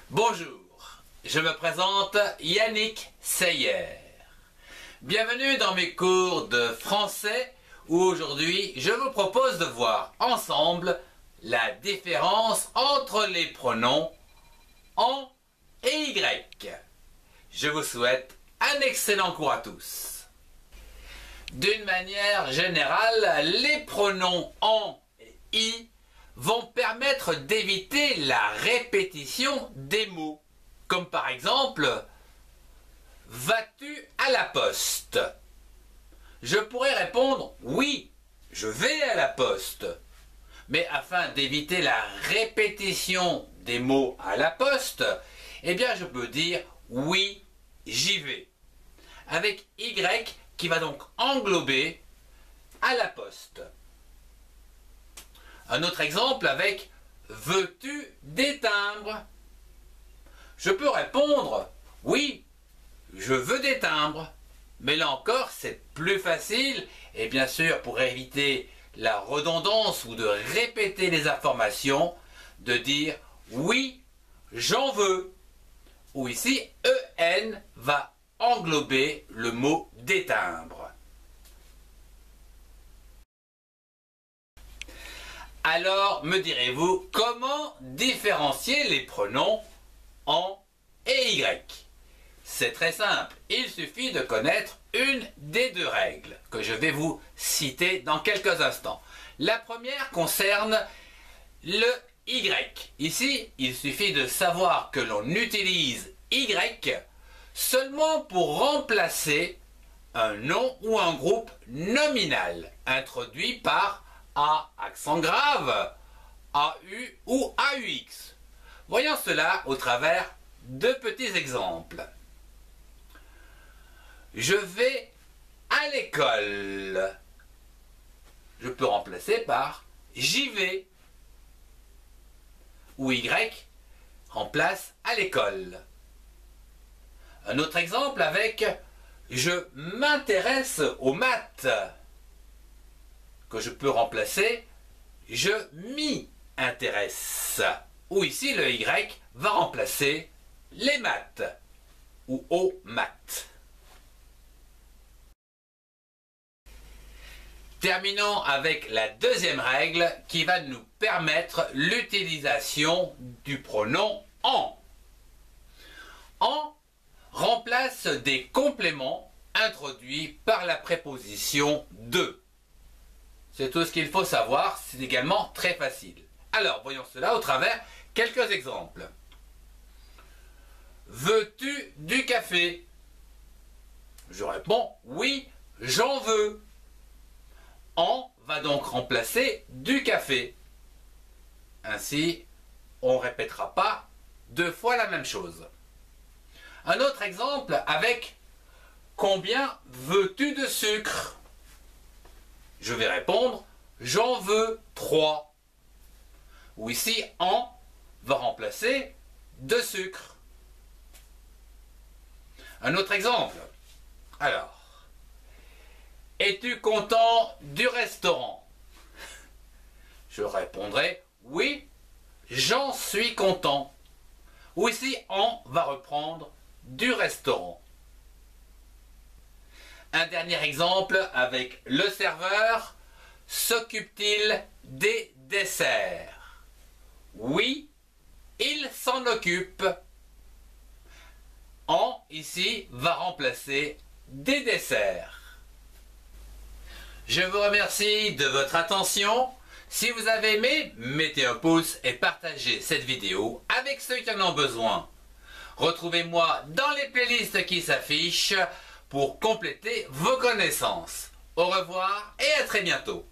Bonjour, je me présente Yannick Seyer. Bienvenue dans mes cours de français où aujourd'hui je vous propose de voir ensemble la différence entre les pronoms en et y. Je vous souhaite un excellent cours à tous. D'une manière générale, les pronoms en et i vont permettre d'éviter la répétition des mots. Comme par exemple, vas-tu à la poste? Je pourrais répondre, oui, je vais à la poste. Mais afin d'éviter la répétition des mots à la poste, eh bien je peux dire, oui, j'y vais. Avec y qui va donc englober à la poste. Un autre exemple avec « Veux-tu des timbres ?» Je peux répondre « Oui, je veux des timbres ». Mais là encore, c'est plus facile et bien sûr, pour éviter la redondance ou de répéter les informations, de dire « Oui, j'en veux ». Ou ici, « en » va englober le mot « des timbres ». Alors, me direz-vous, comment différencier les pronoms en et y? C'est très simple, il suffit de connaître une des deux règles que je vais vous citer dans quelques instants. La première concerne le y. Ici, il suffit de savoir que l'on utilise y seulement pour remplacer un nom ou un groupe nominal introduit par A accent grave, AU ou AUX. Voyons cela au travers de petits exemples. Je vais à l'école. Je peux remplacer par j'y vais. Ou Y remplace à l'école. Un autre exemple avec je m'intéresse aux maths, que je peux remplacer je m'y intéresse. Ou ici le Y va remplacer les maths ou aux maths. Terminons avec la deuxième règle qui va nous permettre l'utilisation du pronom en. En remplace des compléments introduits par la préposition de. C'est tout ce qu'il faut savoir, c'est également très facile. Alors, voyons cela au travers quelques exemples. Veux-tu du café? Je réponds oui, j'en veux. En va donc remplacer du café. Ainsi, on ne répétera pas deux fois la même chose. Un autre exemple avec combien veux-tu de sucre? Je vais répondre j'en veux 3. Ou ici en va remplacer de sucre. Un autre exemple. Alors, es-tu content du restaurant? Je répondrai oui, j'en suis content. Ou ici en va reprendre du restaurant. Un dernier exemple avec le serveur. S'occupe-t-il des desserts? Oui, il s'en occupe. En, ici, va remplacer des desserts. Je vous remercie de votre attention. Si vous avez aimé, mettez un pouce et partagez cette vidéo avec ceux qui en ont besoin. Retrouvez-moi dans les playlists qui s'affichent pour compléter vos connaissances. Au revoir et à très bientôt.